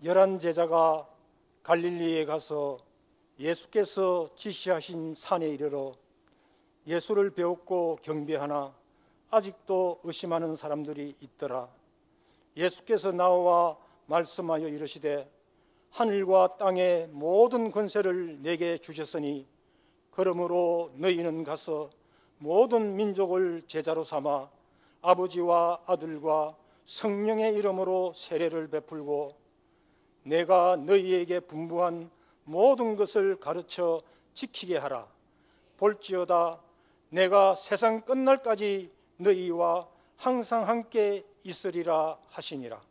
열한 제자가 갈릴리에 가서 예수께서 지시하신 산에 이르러 예수를 배웠고 경배하나 아직도 의심하는 사람들이 있더라. 예수께서 나와 말씀하여 이르시되 하늘과 땅의 모든 권세를 내게 주셨으니 그러므로 너희는 가서 모든 민족을 제자로 삼아 아버지와 아들과 성령의 이름으로 세례를 베풀고 내가 너희에게 분부한 모든 것을 가르쳐 지키게 하라. 볼지어다 내가 세상 끝날까지 너희와 항상 함께 있으리라 하시니라.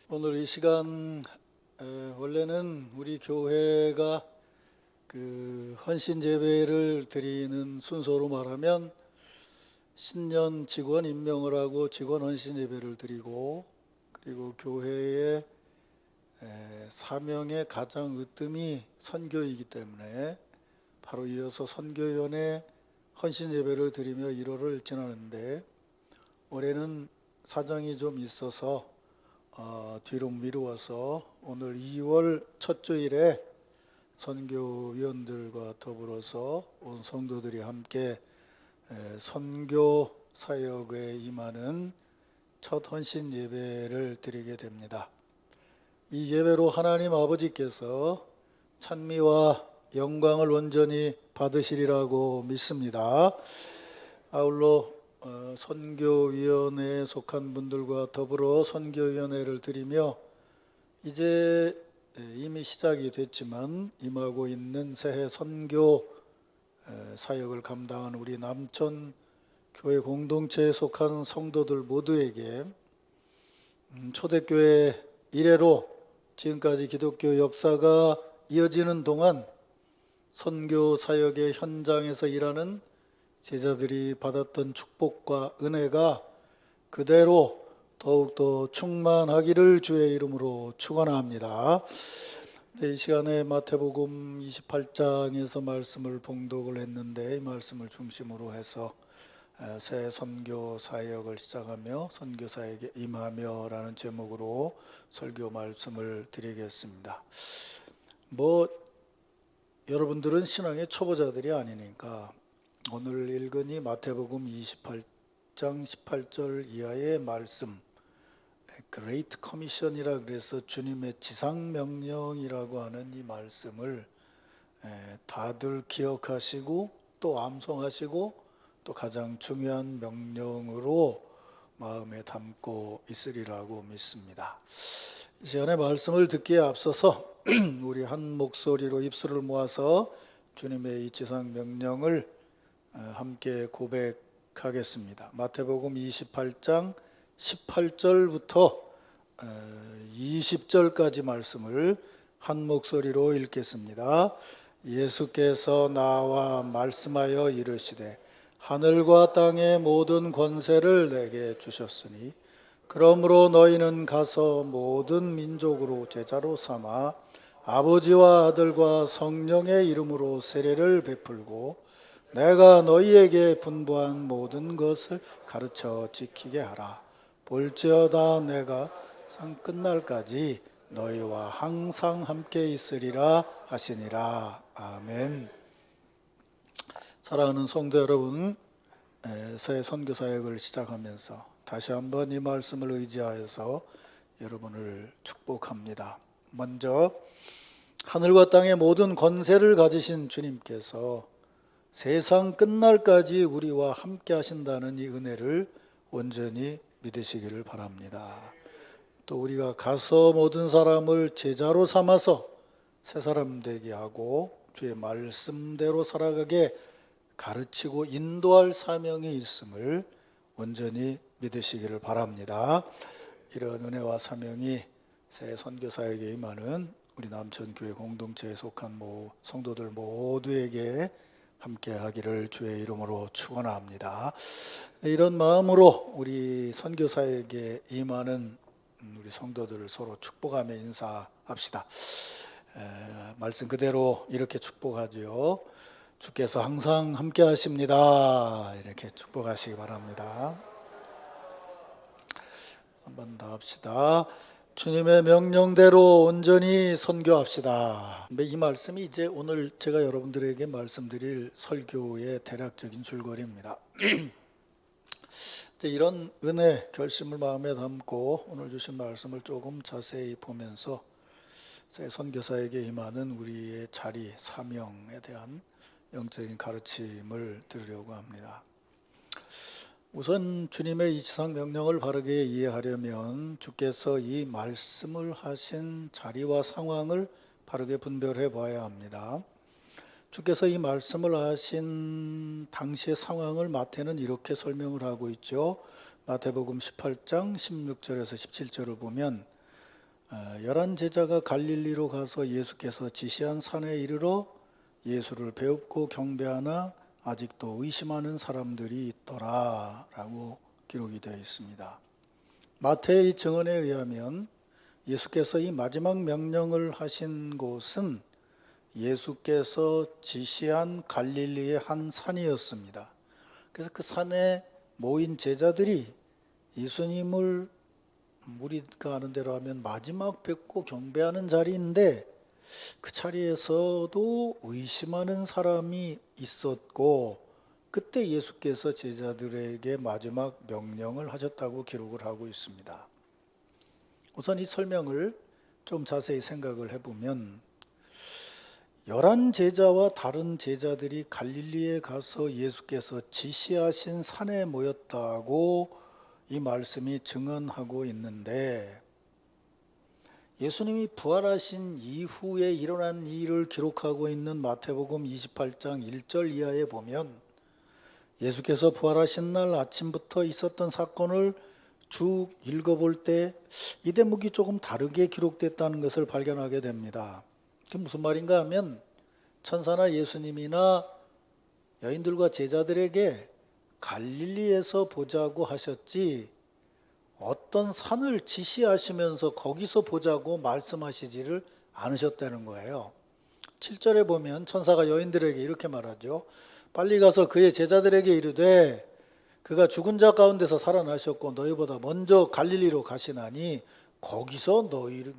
오늘 이 시간 원래는 우리 교회가 그 헌신 예배를 드리는 순서로 말하면 신년 직원 임명을 하고 직원 헌신 예배를 드리고, 그리고 교회의 사명의 가장 으뜸이 선교이기 때문에 바로 이어서 선교연의 헌신 예배를 드리며 1월을 지나는데, 올해는 사정이 좀 있어서 뒤로 미루어서 오늘 2월 첫 주일에 선교위원들과 더불어서 온 성도들이 함께 선교 사역에 임하는 첫 헌신 예배를 드리게 됩니다. 이 예배로 하나님 아버지께서 찬미와 영광을 온전히 받으시리라고 믿습니다. 아울러 선교위원회에 속한 분들과 더불어 선교위원회를 드리며 이제 이미 시작이 됐지만 임하고 있는 새해 선교 사역을 감당하는 우리 남천 교회 공동체에 속한 성도들 모두에게 초대교회 이래로 지금까지 기독교 역사가 이어지는 동안 선교 사역의 현장에서 일하는 제자들이 받았던 축복과 은혜가 그대로 더욱더 충만하기를 주의 이름으로 축원합니다. 이 시간에 마태복음 28장에서 말씀을 봉독을 했는데, 이 말씀을 중심으로 해서 새 선교 사역을 시작하며 선교 사역에 임하며 라는 제목으로 설교 말씀을 드리겠습니다. 여러분들은 신앙의 초보자들이 아니니까 오늘 읽은 이 마태복음 28장 18절 이하의 말씀, Great Commission이라 그래서 주님의 지상명령이라고 하는 이 말씀을 다들 기억하시고 또 암송하시고 또 가장 중요한 명령으로 마음에 담고 있으리라고 믿습니다. 이 시간에 말씀을 듣기에 앞서서 우리 한 목소리로 입술을 모아서 주님의 이 지상명령을 함께 고백하겠습니다. 마태복음 28장 18절부터 20절까지 말씀을 한 목소리로 읽겠습니다. 예수께서 나와 말씀하여 이르시되 하늘과 땅의 모든 권세를 내게 주셨으니 그러므로 너희는 가서 모든 민족으로 제자로 삼아 아버지와 아들과 성령의 이름으로 세례를 베풀고 내가 너희에게 분부한 모든 것을 가르쳐 지키게 하라. 볼지어다 내가 상 끝날까지 너희와 항상 함께 있으리라 하시니라. 아멘. 사랑하는 성도 여러분, 새 선교 사역을 시작하면서 다시 한번 이 말씀을 의지하여서 여러분을 축복합니다. 먼저 하늘과 땅의 모든 권세를 가지신 주님께서 세상 끝날까지 우리와 함께 하신다는 이 은혜를 온전히 믿으시기를 바랍니다. 또 우리가 가서 모든 사람을 제자로 삼아서 새 사람 되게 하고 주의 말씀대로 살아가게 가르치고 인도할 사명이 있음을 온전히 믿으시기를 바랍니다. 이런 은혜와 사명이 새 선교사에게 임하는 우리 남천교회 공동체에 속한 성도들 모두에게 함께 하기를 주의 이름으로 축원합니다. 이런 마음으로 우리 선교사에게 임하는 우리 성도들을 서로 축복하며 인사합시다. 말씀 그대로 이렇게 축복하지요. 주께서 항상 함께 하십니다. 이렇게 축복하시기 바랍니다. 한 번 더 합시다. 주님의 명령대로 온전히 선교합시다. 이 말씀이 이제 오늘 제가 여러분들에게 말씀드릴 설교의 대략적인 줄거리입니다. 이제 이런 은혜 결심을 마음에 담고 오늘 주신 말씀을 조금 자세히 보면서 제 선교사에게 임하는 우리의 자리, 사명에 대한 영적인 가르침을 들으려고 합니다. 우선 주님의 이 지상 명령을 바르게 이해하려면 주께서 이 말씀을 하신 자리와 상황을 바르게 분별해 봐야 합니다. 주께서 이 말씀을 하신 당시의 상황을 마태는 이렇게 설명을 하고 있죠. 마태복음 18장 16절에서 17절을 보면 11 제자가 갈릴리로 가서 예수께서 지시한 산에 이르러 예수를 배웁고 경배하나 아직도 의심하는 사람들이 있더라 라고 기록이 되어 있습니다. 마태의 이 증언에 의하면 예수께서 이 마지막 명령을 하신 곳은 예수께서 지시한 갈릴리의 한 산이었습니다. 그래서 그 산에 모인 제자들이 예수님을 우리가 아는 대로 하면 마지막 뵙고 경배하는 자리인데 그 자리에서도 의심하는 사람이 있었고 그때 예수께서 제자들에게 마지막 명령을 하셨다고 기록을 하고 있습니다. 우선 이 설명을 좀 자세히 생각을 해보면 11 제자와 다른 제자들이 갈릴리에 가서 예수께서 지시하신 산에 모였다고 이 말씀이 증언하고 있는데 예수님이 부활하신 이후에 일어난 일을 기록하고 있는 마태복음 28장 1절 이하에 보면 예수께서 부활하신 날 아침부터 있었던 사건을 쭉 읽어볼 때 이 대목이 조금 다르게 기록됐다는 것을 발견하게 됩니다. 그게 무슨 말인가 하면 천사나 예수님이나 여인들과 제자들에게 갈릴리에서 보자고 하셨지 어떤 산을 지시하시면서 거기서 보자고 말씀하시지를 않으셨다는 거예요. 7절에 보면 천사가 여인들에게 이렇게 말하죠. 빨리 가서 그의 제자들에게 이르되 그가 죽은 자 가운데서 살아나셨고 너희보다 먼저 갈릴리로 가시나니 거기서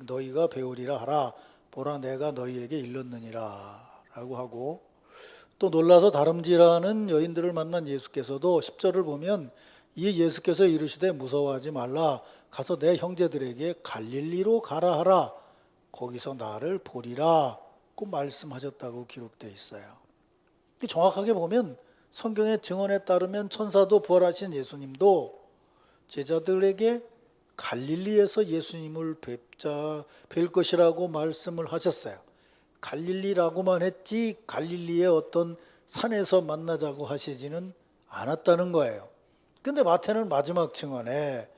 너희가 배우리라 하라. 보라 내가 너희에게 일렀느니라 라고 하고 또 놀라서 다름질하는 여인들을 만난 예수께서도 10절을 보면 이 예수께서 이르시되 무서워하지 말라. 가서 내 형제들에게 갈릴리로 가라 하라. 거기서 나를 보리라. 고 말씀하셨다고 기록되어 있어요. 정확하게 보면 성경의 증언에 따르면 천사도 부활하신 예수님도 제자들에게 갈릴리에서 예수님을 뵐 것이라고 말씀을 하셨어요. 갈릴리라고만 했지 갈릴리의 어떤 산에서 만나자고 하시지는 않았다는 거예요. 근데 마태는 마지막 증언에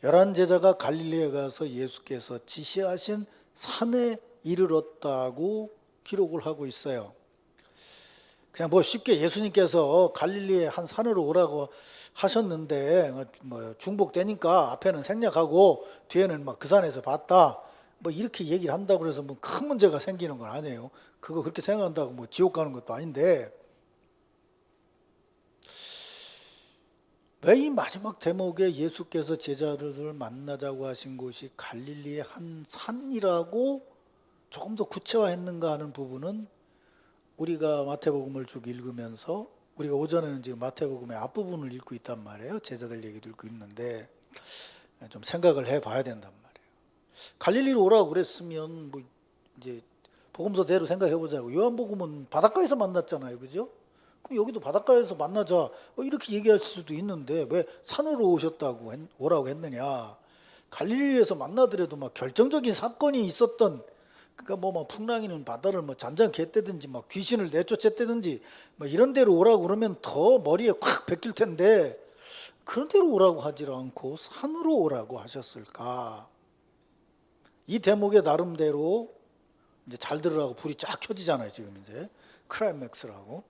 11 제자가 갈릴리에 가서 예수께서 지시하신 산에 이르렀다고 기록을 하고 있어요. 그냥 뭐 쉽게 예수님께서 갈릴리의 한 산으로 오라고 하셨는데 뭐 중복되니까 앞에는 생략하고 뒤에는 막 그 산에서 봤다. 뭐 이렇게 얘기를 한다고 해서 뭐 큰 문제가 생기는 건 아니에요. 그거 그렇게 생각한다고 뭐 지옥 가는 것도 아닌데 왜 이 마지막 대목에 예수께서 제자들을 만나자고 하신 곳이 갈릴리의 한 산이라고 조금 더 구체화했는가 하는 부분은 우리가 마태복음을 쭉 읽으면서 우리가 오전에는 지금 마태복음의 앞부분을 읽고 있단 말이에요. 제자들 얘기도 읽고 있는데 좀 생각을 해봐야 된단 말이에요. 갈릴리로 오라고 그랬으면 뭐 이제 복음서대로 생각해보자고 요한복음은 바닷가에서 만났잖아요, 그죠? 그럼 여기도 바닷가에서 만나자 이렇게 얘기할 수도 있는데 왜 산으로 오라고 했느냐? 갈릴리에서 만나더라도 막 결정적인 사건이 있었던 그러니까 뭐 풍랑이는 바다를 뭐 잔잔케 했다든지 막 귀신을 내쫓았다든지 뭐 이런 데로 오라고 그러면 더 머리에 콱 베낄 텐데 그런 데로 오라고 하지 않고 산으로 오라고 하셨을까? 이 대목의 나름대로 이제 잘 들으라고 불이 쫙 켜지잖아요. 지금 이제 클라이맥스라고.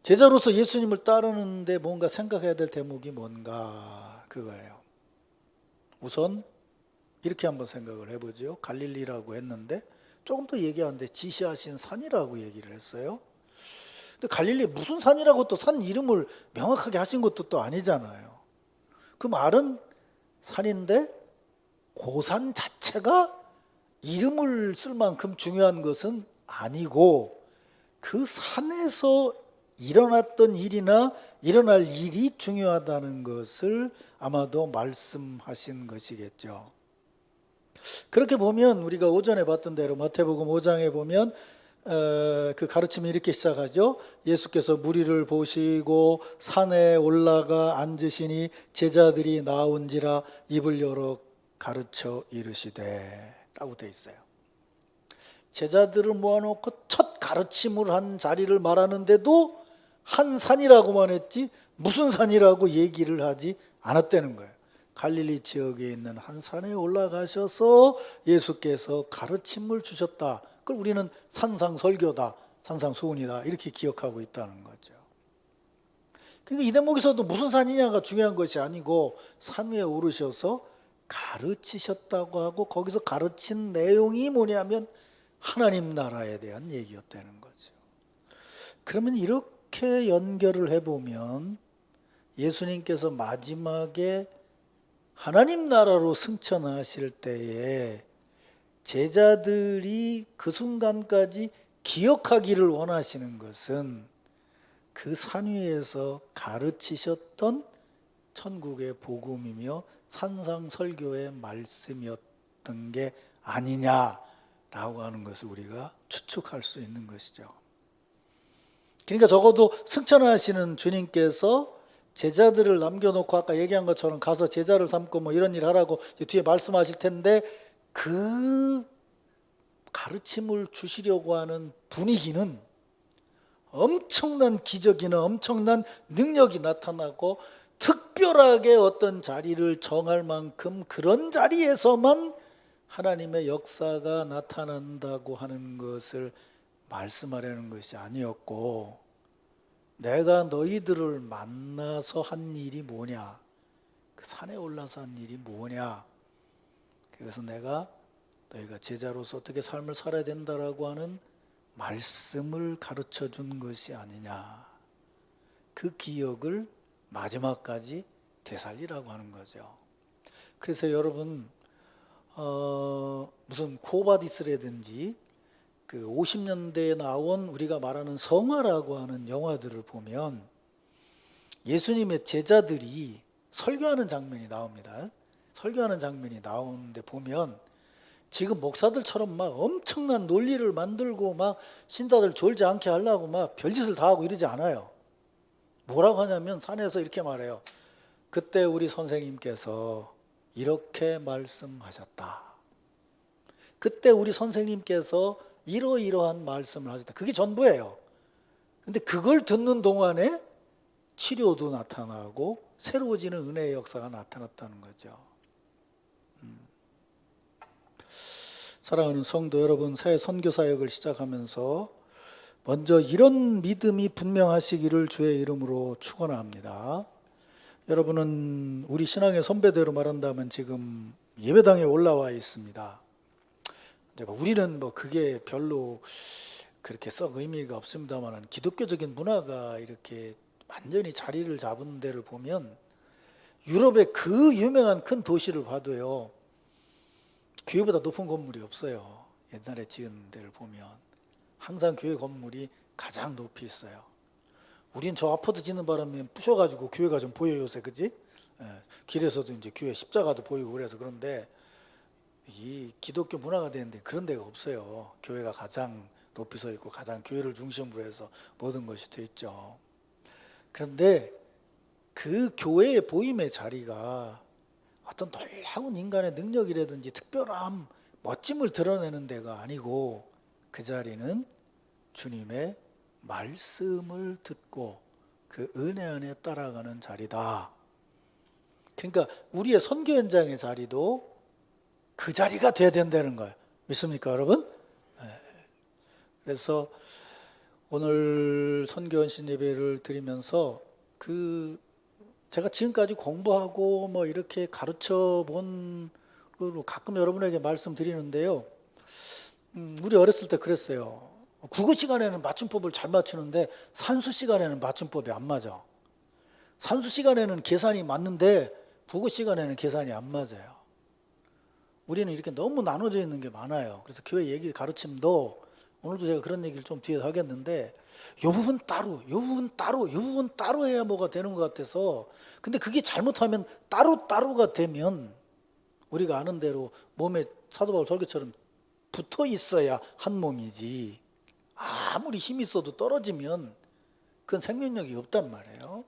제자로서 예수님을 따르는데 뭔가 생각해야 될 대목이 뭔가 그거예요. 우선 이렇게 한번 생각을 해보죠. 갈릴리라고 했는데 조금 더 얘기하는데 지시하신 산이라고 얘기를 했어요. 근데 갈릴리 무슨 산이라고 또 산 이름을 명확하게 하신 것도 또 아니잖아요. 그 말은 산인데 고산 자체가 이름을 쓸 만큼 중요한 것은 아니고 그 산에서 일어났던 일이나 일어날 일이 중요하다는 것을 아마도 말씀하신 것이겠죠. 그렇게 보면 우리가 오전에 봤던 대로 마태복음 5장에 보면 그 가르침이 이렇게 시작하죠. 예수께서 무리를 보시고 산에 올라가 앉으시니 제자들이 나온지라 입을 열어 가르쳐 이르시되 라고 되어 있어요. 제자들을 모아놓고 첫 가르침을 한 자리를 말하는데도 한 산이라고만 했지 무슨 산이라고 얘기를 하지 않았다는 거예요. 갈릴리 지역에 있는 한 산에 올라가셔서 예수께서 가르침을 주셨다. 그걸 우리는 산상설교다, 산상수훈이다 이렇게 기억하고 있다는 거죠. 그러니까 이 대목에서도 무슨 산이냐가 중요한 것이 아니고 산 위에 오르셔서 가르치셨다고 하고 거기서 가르친 내용이 뭐냐면 하나님 나라에 대한 얘기였다는 거죠. 그러면 이렇게 연결을 해보면 예수님께서 마지막에 하나님 나라로 승천하실 때에 제자들이 그 순간까지 기억하기를 원하시는 것은 그 산 위에서 가르치셨던 천국의 복음이며 산상설교의 말씀이었던 게 아니냐라고 하는 것을 우리가 추측할 수 있는 것이죠. 그러니까 적어도 승천하시는 주님께서 제자들을 남겨놓고 아까 얘기한 것처럼 가서 제자를 삼고 뭐 이런 일 하라고 뒤에 말씀하실 텐데 그 가르침을 주시려고 하는 분위기는 엄청난 기적이나 엄청난 능력이 나타나고 특별하게 어떤 자리를 정할 만큼 그런 자리에서만 하나님의 역사가 나타난다고 하는 것을 말씀하려는 것이 아니었고 내가 너희들을 만나서 한 일이 뭐냐? 그 산에 올라서 한 일이 뭐냐? 그래서 너희가 제자로서 어떻게 삶을 살아야 된다라고 하는 말씀을 가르쳐 준 것이 아니냐. 그 기억을 마지막까지 되살리라고 하는 거죠. 그래서 여러분 무슨 코바디스라든지 그 50년대에 나온 우리가 말하는 성화라고 하는 영화들을 보면 예수님의 제자들이 설교하는 장면이 나옵니다. 설교하는 장면이 나오는데 보면 지금 목사들처럼 막 엄청난 논리를 만들고 막 신자들 졸지 않게 하려고 막 별짓을 다 하고 이러지 않아요. 뭐라고 하냐면 산에서 이렇게 말해요. 그때 우리 선생님께서 이렇게 말씀하셨다. 그때 우리 선생님께서 이러이러한 말씀을 하셨다. 그게 전부예요. 근데 그걸 듣는 동안에 치료도 나타나고 새로워지는 은혜의 역사가 나타났다는 거죠. 사랑하는 성도 여러분, 새 선교사역을 시작하면서 먼저 이런 믿음이 분명하시기를 주의 이름으로 축원합니다. 여러분은 우리 신앙의 선배대로 말한다면 지금 예배당에 올라와 있습니다. 우리는 뭐 그게 별로 그렇게 썩 의미가 없습니다만 기독교적인 문화가 이렇게 완전히 자리를 잡은 데를 보면 유럽의 그 유명한 큰 도시를 봐도요 교회보다 높은 건물이 없어요. 옛날에 지은 데를 보면 항상 교회 건물이 가장 높이 있어요. 우린 저 아파트 짓는 바람에 부셔가지고 교회가 좀 보여요 요새, 그지? 길에서도 이제 교회 십자가도 보이고 그래서. 그런데 이 기독교 문화가 되는데 그런 데가 없어요. 교회가 가장 높이 서 있고 가장 교회를 중심으로 해서 모든 것이 돼 있죠. 그런데 그 교회의 보임의 자리가 어떤 놀라운 인간의 능력이라든지 특별함, 멋짐을 드러내는 데가 아니고 그 자리는 주님의 말씀을 듣고 그 은혜 안에 따라가는 자리다. 그러니까 우리의 선교 현장의 자리도 그 자리가 돼야 된다는 거예요. 믿습니까, 여러분? 그래서 오늘 선교 헌신 예배를 드리면서 제가 지금까지 공부하고 뭐 이렇게 가르쳐 본 걸로 가끔 여러분에게 말씀드리는데요. 우리 어렸을 때 그랬어요. 국어 시간에는 맞춤법을 잘 맞추는데 산수 시간에는 맞춤법이 안 맞아. 산수 시간에는 계산이 맞는데 국어 시간에는 계산이 안 맞아요. 우리는 이렇게 너무 나눠져 있는 게 많아요. 그래서 교회 얘기 가르침도 오늘도 제가 그런 얘기를 좀 뒤에 하겠는데 요 부분 따로, 요 부분 따로, 요 부분 따로 해야 뭐가 되는 것 같아서 근데 그게 잘못하면 따로가 되면 우리가 아는 대로 몸에 사도 바울 설교처럼 붙어 있어야 한 몸이지 아무리 힘이 있어도 떨어지면 그건 생명력이 없단 말이에요.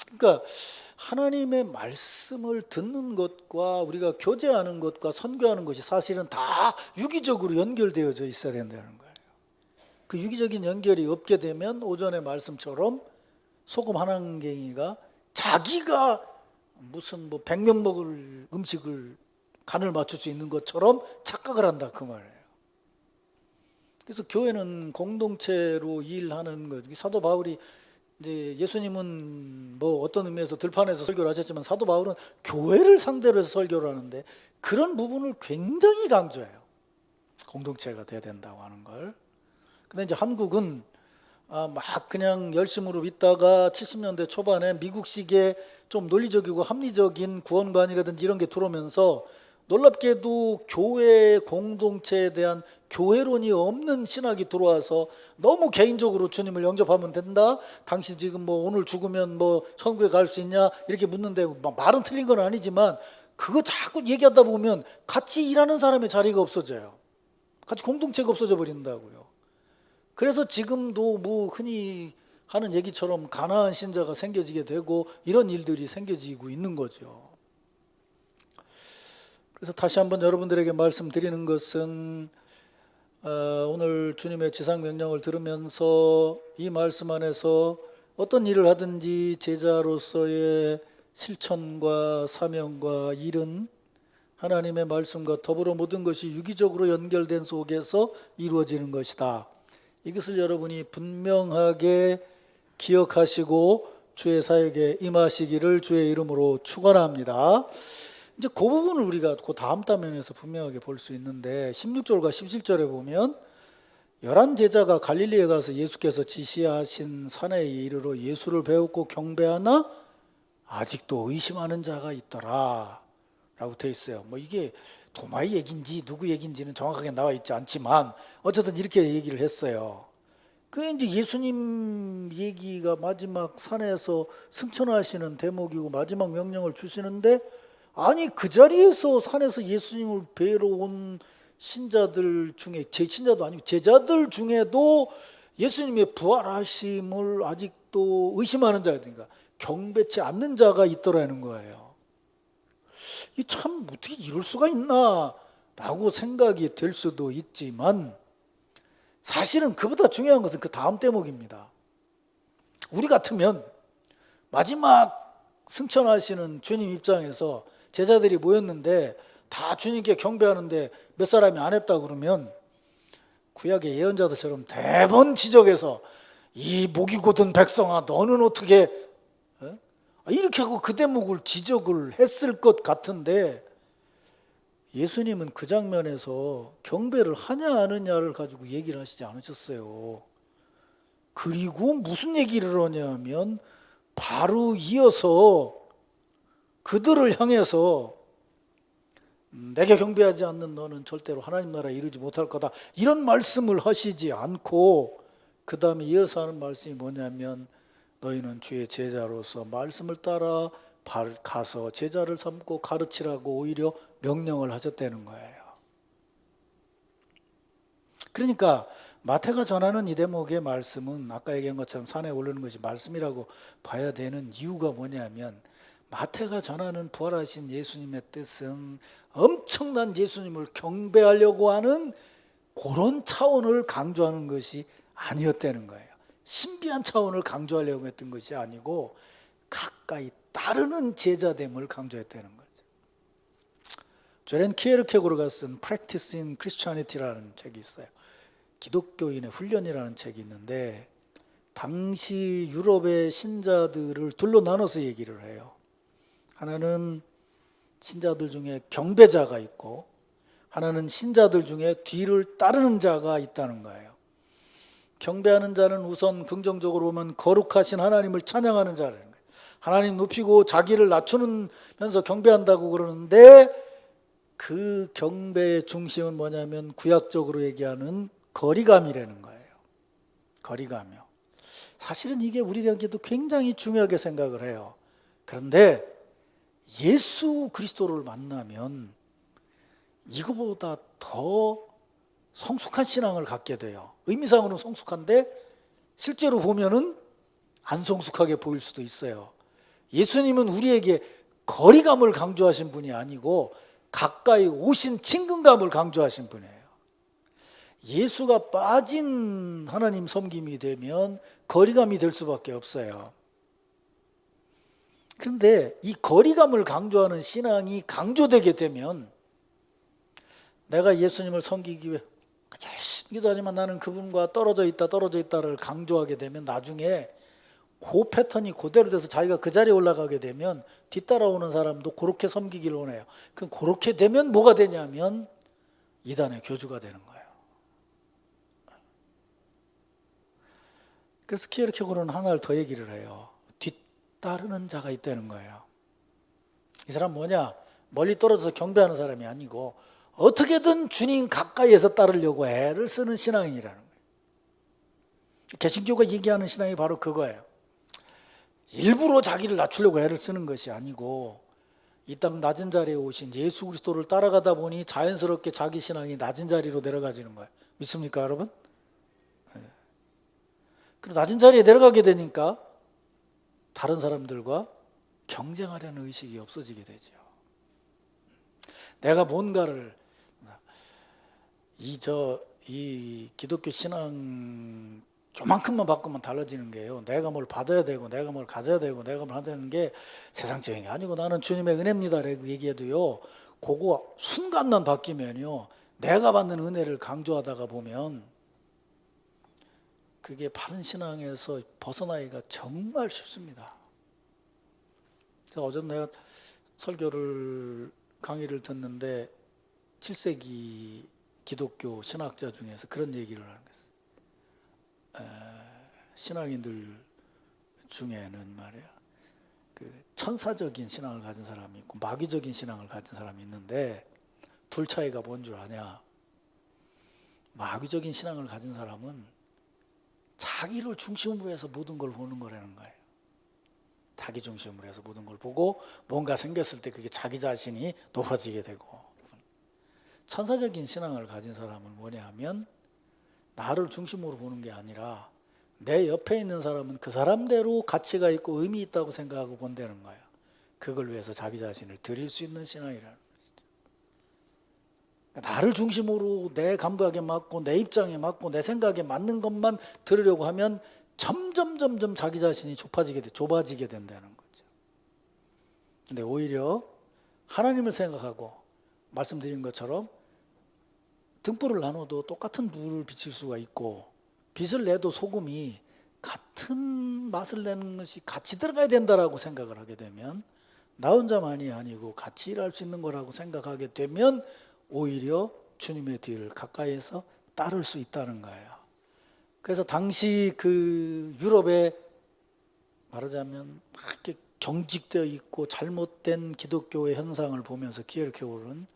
그러니까 하나님의 말씀을 듣는 것과 우리가 교제하는 것과 선교하는 것이 사실은 다 유기적으로 연결되어져 있어야 된다는 거예요. 그 유기적인 연결이 없게 되면 오전의 말씀처럼 소금 한 안갱이가 자기가 무슨 뭐 100명 먹을 음식을 간을 맞출 수 있는 것처럼 착각을 한다 그 말이에요. 그래서 교회는 공동체로 일하는 것. 사도 바울이 이제 예수님은 뭐 어떤 의미에서 들판에서 설교를 하셨지만 사도 바울은 교회를 상대로 해서 설교를 하는데 그런 부분을 굉장히 강조해요. 공동체가 돼야 된다고 하는 걸. 근데 이제 한국은 막 그냥 열심으로 있다가 70년대 초반에 미국식의 좀 논리적이고 합리적인 구원관이라든지 이런 게 들어오면서 놀랍게도 교회 공동체에 대한 교회론이 없는 신학이 들어와서 너무 개인적으로 주님을 영접하면 된다. 당신 지금 뭐 오늘 죽으면 뭐 천국에 갈 수 있냐 이렇게 묻는데 말은 틀린 건 아니지만 그거 자꾸 얘기하다 보면 같이 일하는 사람의 자리가 없어져요. 같이 공동체가 없어져 버린다고요. 그래서 지금도 뭐 흔히 하는 얘기처럼 가난한 신자가 생겨지게 되고 이런 일들이 생겨지고 있는 거죠. 그래서 다시 한번 여러분들에게 말씀드리는 것은 오늘 주님의 지상명령을 들으면서 이 말씀 안에서 어떤 일을 하든지 제자로서의 실천과 사명과 일은 하나님의 말씀과 더불어 모든 것이 유기적으로 연결된 속에서 이루어지는 것이다. 이것을 여러분이 분명하게 기억하시고 주의 사역에 임하시기를 주의 이름으로 축원합니다. 이제 그 부분을 우리가 그 다음 단면에서 분명하게 볼 수 있는데 16절과 17절에 보면 11 제자가 갈릴리에 가서 예수께서 지시하신 산에 이르러 예수를 배웠고 경배하나 아직도 의심하는 자가 있더라 라고 되어 있어요. 뭐 이게 도마의 얘기인지 누구 얘기인지는 정확하게 나와 있지 않지만 어쨌든 이렇게 얘기를 했어요. 그게 이제 예수님 얘기가 마지막 산에서 승천하시는 대목이고 마지막 명령을 주시는데 아니 그 자리에서 산에서 예수님을 뵈러 온 신자들 중에 제 신자도 아니고 제자들 중에도 예수님의 부활하심을 아직도 의심하는 자가 경배치 않는 자가 있더라는 거예요. 이 참 어떻게 이럴 수가 있나 라고 생각이 될 수도 있지만 사실은 그보다 중요한 것은 그 다음 대목입니다. 우리 같으면 마지막 승천하시는 주님 입장에서 제자들이 모였는데 다 주님께 경배하는데 몇 사람이 안 했다 그러면 구약의 예언자들처럼 대번 지적해서 이 목이 곧은 백성아 너는 어떻게 이렇게 하고 그 대목을 지적을 했을 것 같은데 예수님은 그 장면에서 경배를 하냐 안 하냐를 가지고 얘기를 하시지 않으셨어요. 그리고 무슨 얘기를 하냐면 바로 이어서 그들을 향해서 내게 경배하지 않는 너는 절대로 하나님 나라에 이르지 못할 거다 이런 말씀을 하시지 않고 그 다음에 이어서 하는 말씀이 뭐냐면 너희는 주의 제자로서 말씀을 따라 가서 제자를 삼고 가르치라고 오히려 명령을 하셨다는 거예요. 그러니까 마태가 전하는 이 대목의 말씀은 아까 얘기한 것처럼 산에 오르는 것이 말씀이라고 봐야 되는 이유가 뭐냐면 마태가 전하는 부활하신 예수님의 뜻은 엄청난 예수님을 경배하려고 하는 그런 차원을 강조하는 것이 아니었다는 거예요. 신비한 차원을 강조하려고 했던 것이 아니고 가까이 따르는 제자됨을 강조했다는 거죠. 조렌 키에르케고르가 쓴 Practice in Christianity라는 책이 있어요. 기독교인의 훈련이라는 책이 있는데 당시 유럽의 신자들을 둘로 나눠서 얘기를 해요. 하나는 신자들 중에 경배자가 있고 하나는 신자들 중에 뒤를 따르는 자가 있다는 거예요. 경배하는 자는 우선 긍정적으로 보면 거룩하신 하나님을 찬양하는 자라는 거예요. 하나님 높이고 자기를 낮추면서 경배한다고 그러는데 그 경배의 중심은 뭐냐면 구약적으로 얘기하는 거리감이라는 거예요. 거리감이요. 사실은 이게 우리에게도 굉장히 중요하게 생각을 해요. 그런데 예수 그리스도를 만나면 이거보다 더 성숙한 신앙을 갖게 돼요. 의미상으로는 성숙한데 실제로 보면은 안 성숙하게 보일 수도 있어요. 예수님은 우리에게 거리감을 강조하신 분이 아니고 가까이 오신 친근감을 강조하신 분이에요. 예수가 빠진 하나님 섬김이 되면 거리감이 될 수밖에 없어요. 그런데 이 거리감을 강조하는 신앙이 강조되게 되면 내가 예수님을 섬기기 위해 열심히 기도하지만 나는 그분과 떨어져 있다를 강조하게 되면 나중에 그 패턴이 그대로 돼서 자기가 그 자리에 올라가게 되면 뒤따라오는 사람도 그렇게 섬기기를 원해요. 그럼 그렇게 되면 뭐가 되냐면 이단의 교주가 되는 거예요. 그래서 키에르케고르는 하나를 더 얘기를 해요. 뒤따르는 자가 있다는 거예요. 이 사람 뭐냐? 멀리 떨어져서 경배하는 사람이 아니고 어떻게든 주님 가까이에서 따르려고 애를 쓰는 신앙인이라는 거예요. 개신교가 얘기하는 신앙이 바로 그거예요. 일부러 자기를 낮추려고 애를 쓰는 것이 아니고 이 땅 낮은 자리에 오신 예수 그리스도를 따라가다 보니 자연스럽게 자기 신앙이 낮은 자리로 내려가지는 거예요. 믿습니까, 여러분? 그리고 낮은 자리에 내려가게 되니까 다른 사람들과 경쟁하려는 의식이 없어지게 되죠. 내가 뭔가를 이 기독교 신앙 조만큼만 바꾸면 달라지는 게요. 내가 뭘 받아야 되고 내가 뭘 가져야 되고 내가 뭘 하는 게 세상적인 게 아니고 나는 주님의 은혜입니다라고 얘기해도요. 그거 순간만 바뀌면요. 내가 받는 은혜를 강조하다가 보면 그게 바른 신앙에서 벗어나기가 정말 쉽습니다. 어제 내가 강의를 듣는데 7세기 기독교 신학자 중에서 그런 얘기를 하는 거예요. 신앙인들 중에는 말이야, 그 천사적인 신앙을 가진 사람이 있고 마귀적인 신앙을 가진 사람이 있는데 둘 차이가 뭔 줄 아냐? 마귀적인 신앙을 가진 사람은 자기를 중심으로 해서 모든 걸 보는 거라는 거예요. 자기 중심으로 해서 모든 걸 보고 뭔가 생겼을 때 그게 자기 자신이 높아지게 되고, 천사적인 신앙을 가진 사람은 뭐냐 하면 나를 중심으로 보는 게 아니라 내 옆에 있는 사람은 그 사람대로 가치가 있고 의미 있다고 생각하고 본다는 거예요. 그걸 위해서 자기 자신을 드릴 수 있는 신앙이라는 거죠. 나를 중심으로 내 감각에 맞고 내 입장에 맞고 내 생각에 맞는 것만 들으려고 하면 점점 자기 자신이 좁아지게 된다는 거죠. 근데 오히려 하나님을 생각하고 말씀드린 것처럼 등불을 나눠도 똑같은 불을 비칠 수가 있고 빛을 내도 소금이 같은 맛을 내는 것이 같이 들어가야 된다라고 생각을 하게 되면 나 혼자만이 아니고 같이 일할 수 있는 거라고 생각하게 되면 오히려 주님의 뒤를 가까이에서 따를 수 있다는 거예요. 그래서 당시 그 유럽에 말하자면 막 이렇게 경직되어 있고 잘못된 기독교의 현상을 보면서 키에르케고르는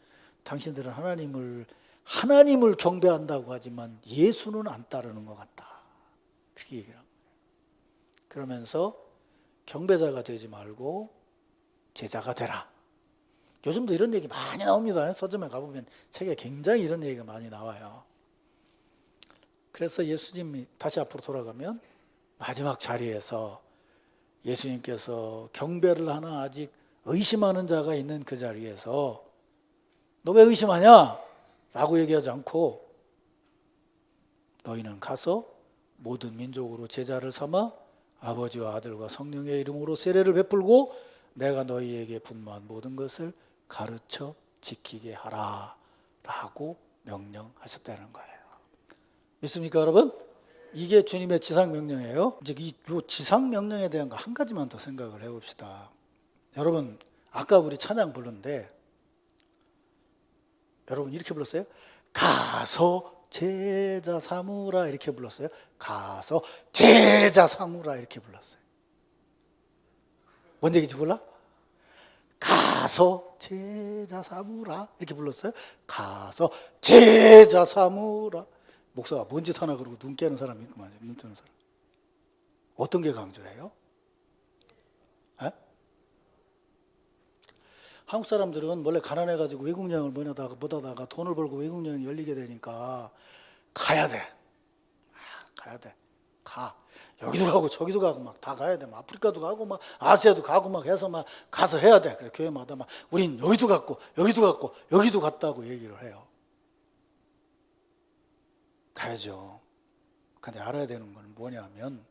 당신들은 하나님을 경배한다고 하지만 예수는 안 따르는 것 같다, 그렇게 얘기를 합니다. 그러면서 경배자가 되지 말고 제자가 되라. 요즘도 이런 얘기 많이 나옵니다. 서점에 가보면 책에 굉장히 이런 얘기가 많이 나와요. 그래서 예수님이 다시 앞으로 돌아가면 마지막 자리에서 예수님께서 경배를 하나 아직 의심하는 자가 있는 그 자리에서 너 왜 의심하냐? 라고 얘기하지 않고 너희는 가서 모든 민족으로 제자를 삼아 아버지와 아들과 성령의 이름으로 세례를 베풀고 내가 너희에게 분모한 모든 것을 가르쳐 지키게 하라 라고 명령하셨다는 거예요. 믿습니까, 여러분? 이게 주님의 지상명령이에요. 이제 이 지상명령에 대한 거 한 가지만 더 생각을 해봅시다. 여러분, 아까 우리 찬양 부르는데 여러분 이렇게 불렀어요? 가서 제자 삼으라 이렇게 불렀어요? 가서 제자 삼으라 이렇게 불렀어요. 뭔 얘기인지 몰라? 가서 가서 제자 삼으라 이렇게 불렀어요. 가서 제자 삼으라. 목사가 뭔 짓 하나 그러고 눈 깨는 사람이 있구만. 눈 뜨는 사람. 어떤 게 강조해요? 에? 한국 사람들은 원래 가난해가지고 외국 여행을 못하다가 돈을 벌고 외국 여행이 열리게 되니까 가야 돼. 가야 돼. 가. 여기도 가고 저기도 가고 막 다 가야 돼. 막 아프리카도 가고 막 아시아도 가고 막 해서 막 가서 해야 돼. 그래 교회마다 막 우린 여기도 갔고 여기도 갔고 여기도 갔다고 얘기를 해요. 가야죠. 근데 알아야 되는 건 뭐냐면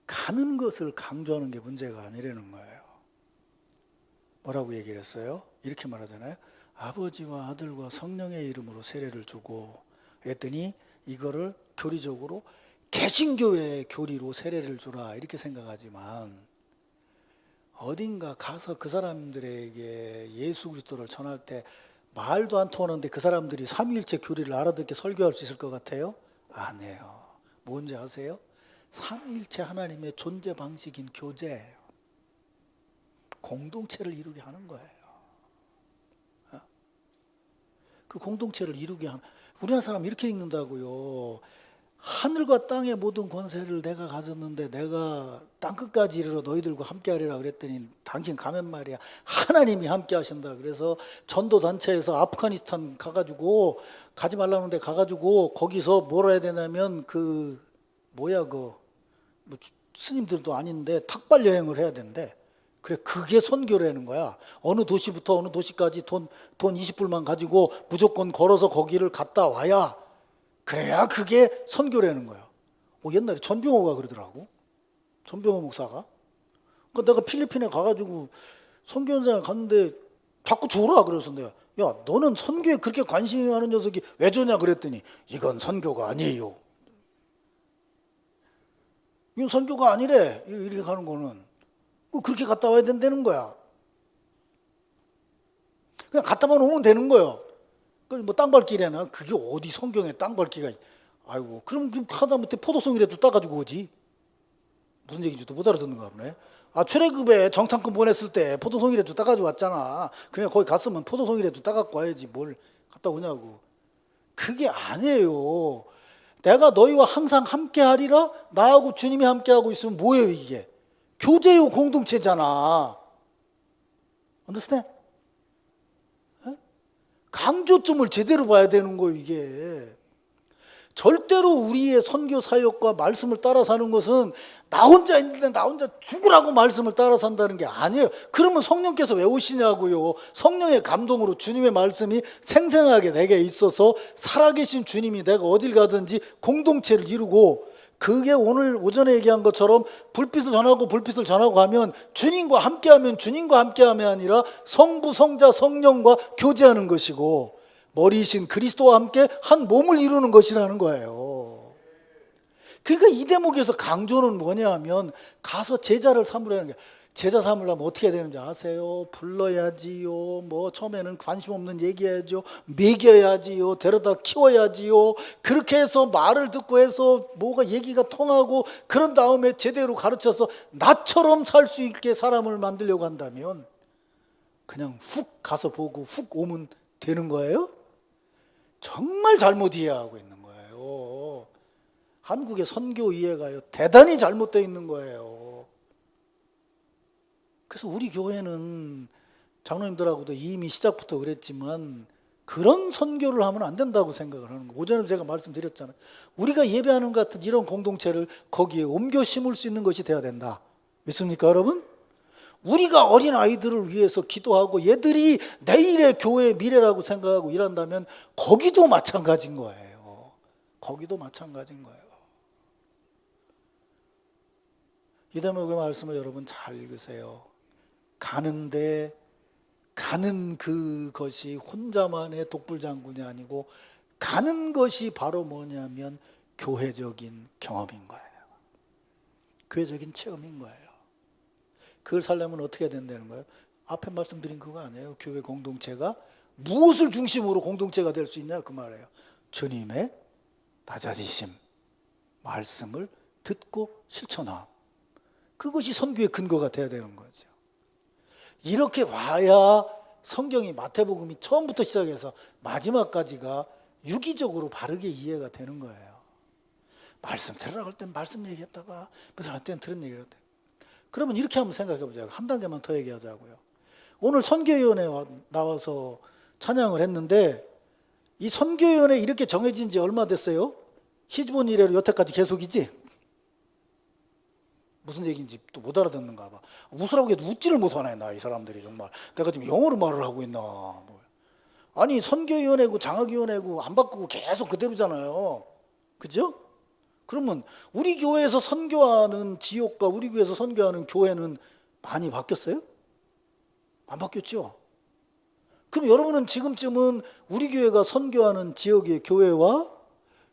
가는 것을 강조하는 게 문제가 아니라는 거예요. 뭐라고 얘기를 했어요? 이렇게 말하잖아요. 아버지와 아들과 성령의 이름으로 세례를 주고 그랬더니 이거를 교리적으로 개신교회의 교리로 세례를 주라 이렇게 생각하지만 어딘가 가서 그 사람들에게 예수 그리스도를 전할 때 말도 안 통하는데 그 사람들이 삼위일체 교리를 알아듣게 설교할 수 있을 것 같아요? 아니에요. 뭔지 아세요? 삼위일체 하나님의 존재 방식인 교제예요. 공동체를 이루게 하는 거예요. 그 공동체를 이루게 하는, 우리나라 사람 이렇게 읽는다고요. 하늘과 땅의 모든 권세를 내가 가졌는데 내가 땅끝까지 이르러 너희들과 함께 하리라 그랬더니 당신 가면 말이야 하나님이 함께 하신다. 그래서 전도단체에서 아프가니스탄 가가지고 가지 말라는데 가가지고 거기서 뭘 해야 되냐면 뭐 스님들도 아닌데 탁발 여행을 해야 된대. 그래 그게 선교라는 거야. 어느 도시부터 어느 도시까지 돈 20불만 가지고 무조건 걸어서 거기를 갔다 와야 그래야 그게 선교라는 거야. 옛날에 전병호가 그러더라고. 전병호 목사가. 그러니까 내가 필리핀에 가가지고 선교 현장에 갔는데 자꾸 줘라 그래서 내가 야 너는 선교에 그렇게 관심이 많은 녀석이 왜 줘냐 그랬더니 이건 선교가 아니에요. 이건 선교가 아니래. 이렇게 가는 거는. 그렇게 갔다 와야 된다는 거야. 그냥 갔다만 오면 되는 거예요. 뭐 땅밟기래나 그게 어디 성경에 땅밟기가 아이고 그럼 좀 하다못해 포도송이라도 따가지고 오지. 무슨 얘기인지도 못 알아듣는가 보네. 출애굽에 정탐꾼 보냈을 때 포도송이라도 따가지고 왔잖아. 그냥 거기 갔으면 포도송이라도 따갖고 와야지 뭘 갔다 오냐고. 그게 아니에요. 내가 너희와 항상 함께 하리라. 나하고 주님이 함께 하고 있으면 뭐예요 이게. 교제요 공동체잖아. understand? 강조점을 제대로 봐야 되는 거예요 이게. 절대로 우리의 선교 사역과 말씀을 따라 사는 것은 나 혼자 있는데 나 혼자 죽으라고 말씀을 따라 산다는 게 아니에요. 그러면 성령께서 왜 오시냐고요. 성령의 감동으로 주님의 말씀이 생생하게 내게 있어서 살아계신 주님이 내가 어딜 가든지 공동체를 이루고 그게 오늘 오전에 얘기한 것처럼 불빛을 전하고 하면 주님과 함께하면 주님과 함께함이 아니라 성부, 성자, 성령과 교제하는 것이고 머리이신 그리스도와 함께 한 몸을 이루는 것이라는 거예요. 그러니까 이 대목에서 강조는 뭐냐 하면 가서 제자를 삼으라는 게 제자 삼으려면 어떻게 해야 되는지 아세요? 불러야지요. 뭐 처음에는 관심 없는 얘기해야죠. 먹여야지요. 데려다 키워야지요. 그렇게 해서 말을 듣고 해서 뭐가 얘기가 통하고 그런 다음에 제대로 가르쳐서 나처럼 살 수 있게 사람을 만들려고 한다면 그냥 훅 가서 보고 훅 오면 되는 거예요? 정말 잘못 이해하고 있는 거예요. 한국의 선교 이해가요 대단히 잘못되어 있는 거예요. 그래서 우리 교회는 장로님들하고도 이미 시작부터 그랬지만 그런 선교를 하면 안 된다고 생각을 하는 거예요. 오전에 제가 말씀드렸잖아요. 우리가 예배하는 것 같은 이런 공동체를 거기에 옮겨 심을 수 있는 것이 돼야 된다. 믿습니까 여러분? 우리가 어린 아이들을 위해서 기도하고 얘들이 내일의 교회의 미래라고 생각하고 일한다면 거기도 마찬가지인 거예요. 거기도 마찬가지인 거예요. 이 대목의 말씀을 여러분 잘 읽으세요. 가는 그것이 혼자만의 독불장군이 아니고 가는 것이 바로 뭐냐면 교회적인 경험인 거예요. 교회적인 체험인 거예요. 그걸 살려면 어떻게 해야 된다는 거예요? 앞에 말씀드린 그거 아니에요. 교회 공동체가 무엇을 중심으로 공동체가 될 수 있냐 그 말이에요. 주님의 낮아지심 말씀을 듣고 실천함. 그것이 선교의 근거가 돼야 되는 거죠. 이렇게 와야 성경이 마태복음이 처음부터 시작해서 마지막까지가 유기적으로 바르게 이해가 되는 거예요. 말씀 들으라고 할 땐 말씀 얘기했다가 무슨 할 때는 들은 얘기를 했다. 그러면 이렇게 한번 생각해 보자고요. 한 단계만 더 얘기하자고요. 오늘 선교위원회 나와서 찬양을 했는데 이 선교위원회 이렇게 정해진 지 얼마 됐어요? 시즈본 이래로 여태까지 계속이지? 무슨 얘기인지 또 못 알아듣는가 봐. 웃으라고 해도 웃지를 못하네, 나 이 사람들이 정말. 내가 지금 영어로 말을 하고 있나. 뭐. 아니 선교위원회고 장학위원회고 안 바꾸고 계속 그대로잖아요. 그죠? 그러면 우리 교회에서 선교하는 지역과 우리 교회에서 선교하는 교회는 많이 바뀌었어요? 안 바뀌었죠? 그럼 여러분은 지금쯤은 우리 교회가 선교하는 지역의 교회와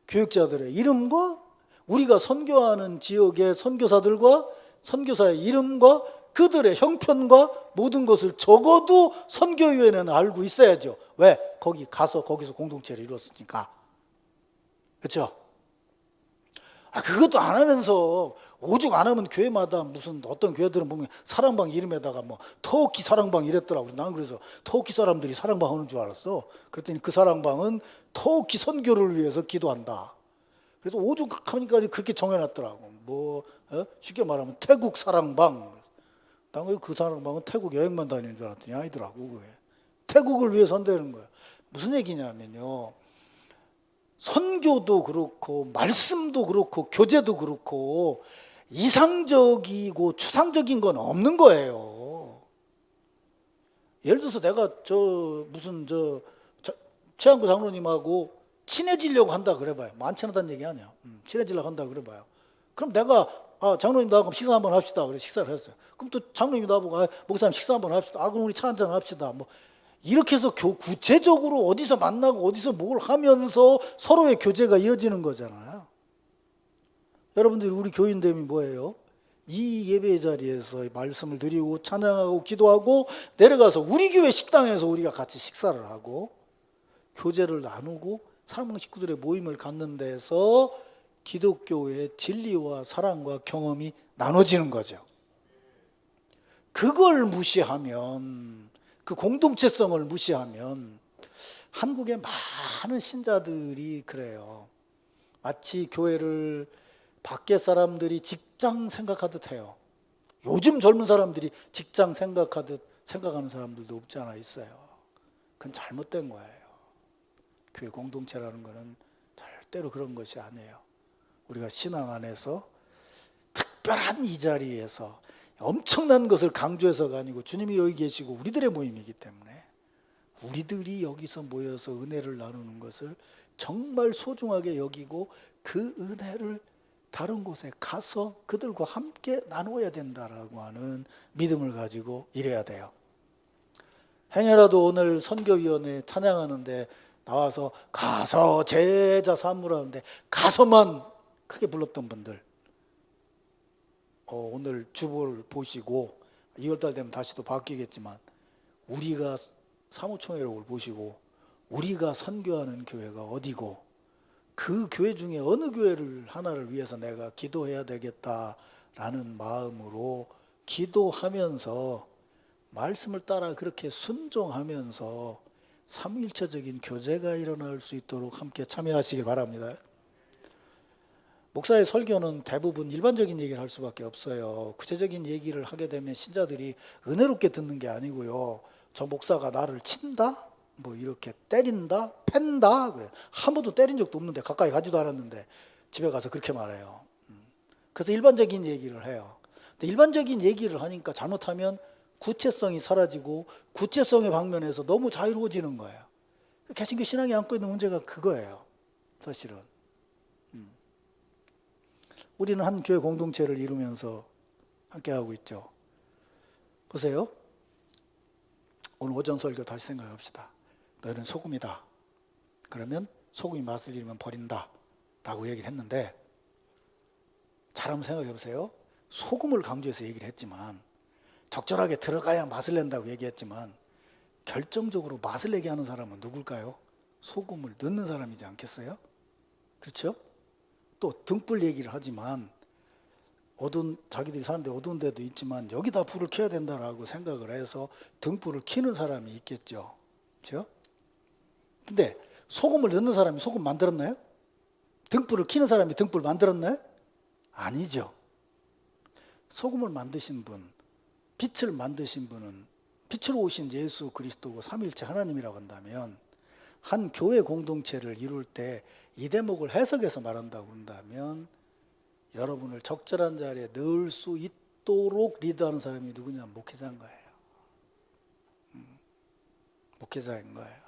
교육자들의 이름과 우리가 선교하는 지역의 선교사들과 선교사의 이름과 그들의 형편과 모든 것을 적어도 선교위원회는 알고 있어야죠. 왜? 거기 가서 거기서 공동체를 이뤘으니까. 그렇죠? 그것도 안 하면서 오죽 안 하면 교회마다 무슨 어떤 교회들은 보면 사랑방 이름에다가 뭐 터키 사랑방 이랬더라고. 난 그래서 터키 사람들이 사랑방 하는 줄 알았어. 그랬더니 그 사랑방은 터키 선교를 위해서 기도한다. 그래서 오죽하니까 그렇게 정해놨더라고. 쉽게 말하면 태국 사랑방. 난 그 사랑방은 태국 여행만 다니는 줄 알았더니 아니더라고. 그게 태국을 위해서 한다는 거야. 무슨 얘기냐면요, 선교도 그렇고 말씀도 그렇고 교제도 그렇고 이상적이고 추상적인 건 없는 거예요. 예를 들어서 내가 최한구 장로님하고 친해지려고 한다 그래봐요. 안 친하다는 얘기 아니야. 친해지려고 한다 그래봐요. 그럼 내가 장로님 나하고 식사 한번 합시다. 그래 식사를 했어요. 그럼 또 장로님이 나보고 목사님 식사 한번 합시다. 그럼 우리 차 한잔 합시다. 뭐 이렇게 해서 구체적으로 어디서 만나고 어디서 뭘 하면서 서로의 교제가 이어지는 거잖아요. 여러분들이 우리 교인됨이 뭐예요? 이 예배 자리에서 말씀을 드리고 찬양하고 기도하고 내려가서 우리 교회 식당에서 우리가 같이 식사를 하고 교제를 나누고 사랑방 식구들의 모임을 갖는 데서 기독교의 진리와 사랑과 경험이 나눠지는 거죠. 그걸 무시하면, 그 공동체성을 무시하면 한국의 많은 신자들이 그래요. 마치 교회를 밖에 사람들이 직장 생각하듯 해요. 요즘 젊은 사람들이 직장 생각하듯 생각하는 사람들도 없지 않아 있어요. 그건 잘못된 거예요. 교회 공동체라는 것은 절대로 그런 것이 아니에요. 우리가 신앙 안에서 특별한 이 자리에서 엄청난 것을 강조해서가 아니고 주님이 여기 계시고 우리들의 모임이기 때문에 우리들이 여기서 모여서 은혜를 나누는 것을 정말 소중하게 여기고 그 은혜를 다른 곳에 가서 그들과 함께 나누어야 된다라고 하는 믿음을 가지고 일해야 돼요. 행여라도 오늘 선교위원회 찬양하는데 나와서 가서 제자 삼으라는데 가서만 크게 불렀던 분들, 오늘 주보를 보시고 2월달 되면 다시 또 바뀌겠지만 우리가 사무총회를 보시고 우리가 선교하는 교회가 어디고 그 교회 중에 어느 교회를 하나를 위해서 내가 기도해야 되겠다라는 마음으로 기도하면서 말씀을 따라 그렇게 순종하면서 삼위일체적인 교제가 일어날 수 있도록 함께 참여하시길 바랍니다. 목사의 설교는 대부분 일반적인 얘기를 할 수밖에 없어요. 구체적인 얘기를 하게 되면 신자들이 은혜롭게 듣는 게 아니고요, 저 목사가 나를 친다? 뭐 이렇게 때린다? 팬다? 그래. 한 번도 때린 적도 없는데, 가까이 가지도 않았는데 집에 가서 그렇게 말해요. 그래서 일반적인 얘기를 해요. 근데 일반적인 얘기를 하니까 잘못하면 구체성이 사라지고 구체성의 방면에서 너무 자유로워지는 거예요. 개신교 신앙이 안고 있는 문제가 그거예요. 사실은 우리는 한 교회 공동체를 이루면서 함께하고 있죠. 보세요. 오늘 오전 설교 다시 생각합시다. 너희는 소금이다. 그러면 소금이 맛을 잃으면 버린다 라고 얘기를 했는데, 잘 한번 생각해 보세요. 소금을 강조해서 얘기를 했지만, 적절하게 들어가야 맛을 낸다고 얘기했지만, 결정적으로 맛을 내게 하는 사람은 누굴까요? 소금을 넣는 사람이지 않겠어요? 그렇죠? 또 등불 얘기를 하지만 자기들이 사는데 어두운 데도 있지만 여기다 불을 켜야 된다라고 생각을 해서 등불을 켜는 사람이 있겠죠. 그렇죠? 근데 소금을 넣는 사람이 소금 만들었나요? 등불을 켜는 사람이 등불 만들었나요? 아니죠. 소금을 만드신 분, 빛을 만드신 분은 빛으로 오신 예수 그리스도고 삼위일체 하나님이라고 한다면, 한 교회 공동체를 이룰 때 이 대목을 해석해서 말한다고 한다면, 여러분을 적절한 자리에 넣을 수 있도록 리드하는 사람이 누구냐? 목회자인 거예요. 목회자인 거예요.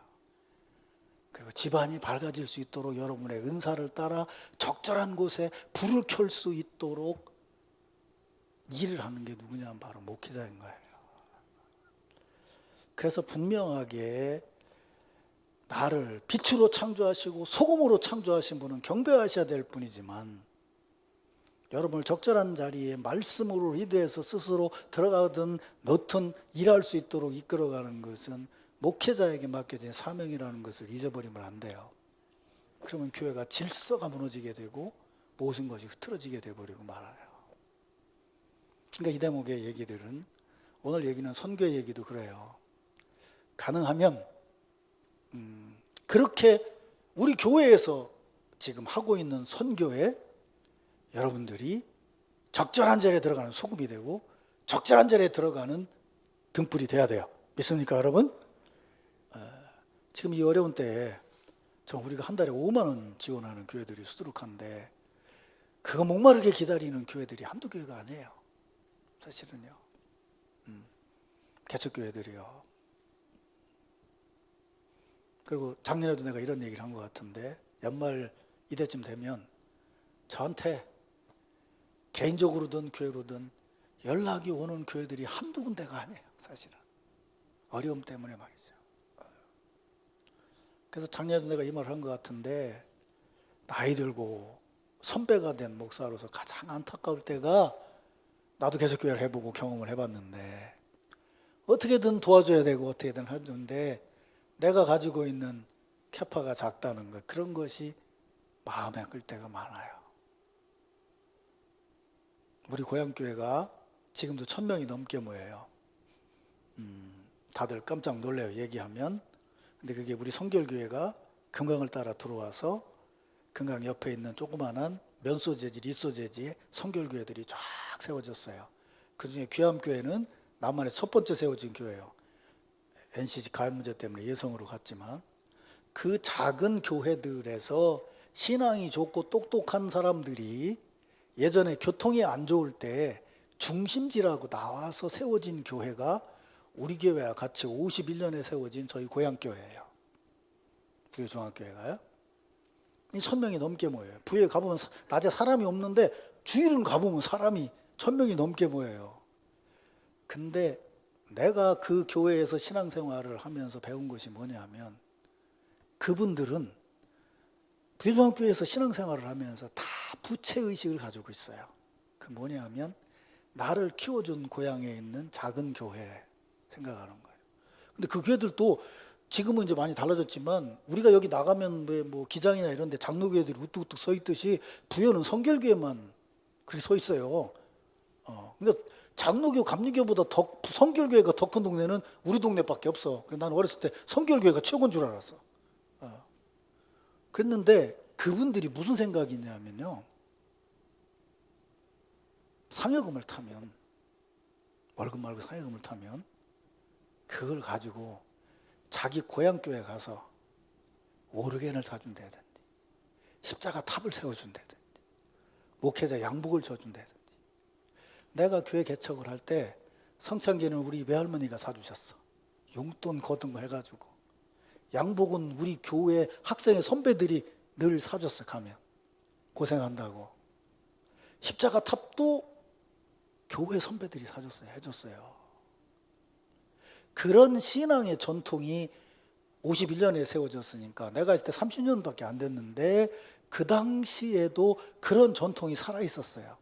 그리고 집안이 밝아질 수 있도록 여러분의 은사를 따라 적절한 곳에 불을 켤 수 있도록 일을 하는 게 누구냐면 바로 목회자인 거예요. 그래서 분명하게 나를 빛으로 창조하시고 소금으로 창조하신 분은 경배하셔야 될 뿐이지만, 여러분을 적절한 자리에 말씀으로 리드해서 스스로 들어가든 넣든 일할 수 있도록 이끌어가는 것은 목회자에게 맡겨진 사명이라는 것을 잊어버리면 안 돼요. 그러면 교회가 질서가 무너지게 되고 모든 것이 흐트러지게 돼버리고 말아요. 그러니까 이 대목의 얘기들은, 오늘 얘기는 선교 얘기도 그래요. 가능하면 그렇게 우리 교회에서 지금 하고 있는 선교에 여러분들이 적절한 자리에 들어가는 소금이 되고 적절한 자리에 들어가는 등불이 돼야 돼요. 믿습니까 여러분? 지금 이 어려운 때에 우리가 한 달에 5만 원 지원하는 교회들이 수두룩한데, 그거 목마르게 기다리는 교회들이 한두 교회가 아니에요. 사실은요. 개척교회들이요. 그리고 작년에도 내가 이런 얘기를 한 것 같은데, 연말 이때쯤 되면 저한테 개인적으로든 교회로든 연락이 오는 교회들이 한두 군데가 아니에요. 사실은 어려움 때문에 말이죠. 그래서 작년에도 내가 이 말을 한 것 같은데, 나이 들고 선배가 된 목사로서 가장 안타까울 때가, 나도 계속 교회를 해보고 경험을 해봤는데, 어떻게든 도와줘야 되고 어떻게든 하는데 내가 가지고 있는 캐파가 작다는 것, 그런 것이 마음에 끌 때가 많아요. 우리 고향교회가 지금도 1000명이 넘게 모여요. 다들 깜짝 놀래요, 얘기하면. 근데 그게 우리 성결교회가 금강을 따라 들어와서 금강 옆에 있는 조그마한 면소재지, 리소재지에 성결교회들이 쫙 세워졌어요. 그중에 귀암교회는 남한에 첫 번째 세워진 교회예요. NCG 가입 문제 때문에 예성으로 갔지만, 그 작은 교회들에서 신앙이 좋고 똑똑한 사람들이 예전에 교통이 안 좋을 때 중심지라고 나와서 세워진 교회가 우리 교회와 같이 51년에 세워진 저희 고향교회예요. 부여중학교회가요. 1000명이 넘게 모여요. 부여에 가보면 낮에 사람이 없는데 주일은 가보면 사람이 1000명이 넘게 모여요. 근데 내가 그 교회에서 신앙생활을 하면서 배운 것이 뭐냐면, 그분들은 부여중학교에서 신앙생활을 하면서 다 부채의식을 가지고 있어요. 그 뭐냐면, 나를 키워준 고향에 있는 작은 교회 생각하는 거예요. 근데 그 교회들도 지금은 이제 많이 달라졌지만, 우리가 여기 나가면 뭐 기장이나 이런 데 장로교회들이 우뚝우뚝 서 있듯이 부여는 성결교회만 그렇게 서 있어요. 그러니까 장로교, 감리교보다 더 성결교회가 더 큰 동네는 우리 동네밖에 없어. 그래서 나는 어렸을 때 성결교회가 최고인 줄 알았어. 그랬는데 그분들이 무슨 생각이 있냐면요, 상여금을 타면, 월급 말고 상여금을 타면 그걸 가지고 자기 고향교회 가서 오르겐을 사준다든지, 십자가 탑을 세워준다든지, 목회자 양복을 줘준다든지. 내가 교회 개척을 할 때 성찬기는 우리 외할머니가 사주셨어. 용돈 거둔 거 해가지고. 양복은 우리 교회 학생의 선배들이 늘 사줬어. 가면 고생한다고. 십자가 탑도 교회 선배들이 사줬어요. 해줬어요. 그런 신앙의 전통이 51년에 세워졌으니까, 내가 있을 때 30년밖에 안 됐는데 그 당시에도 그런 전통이 살아 있었어요.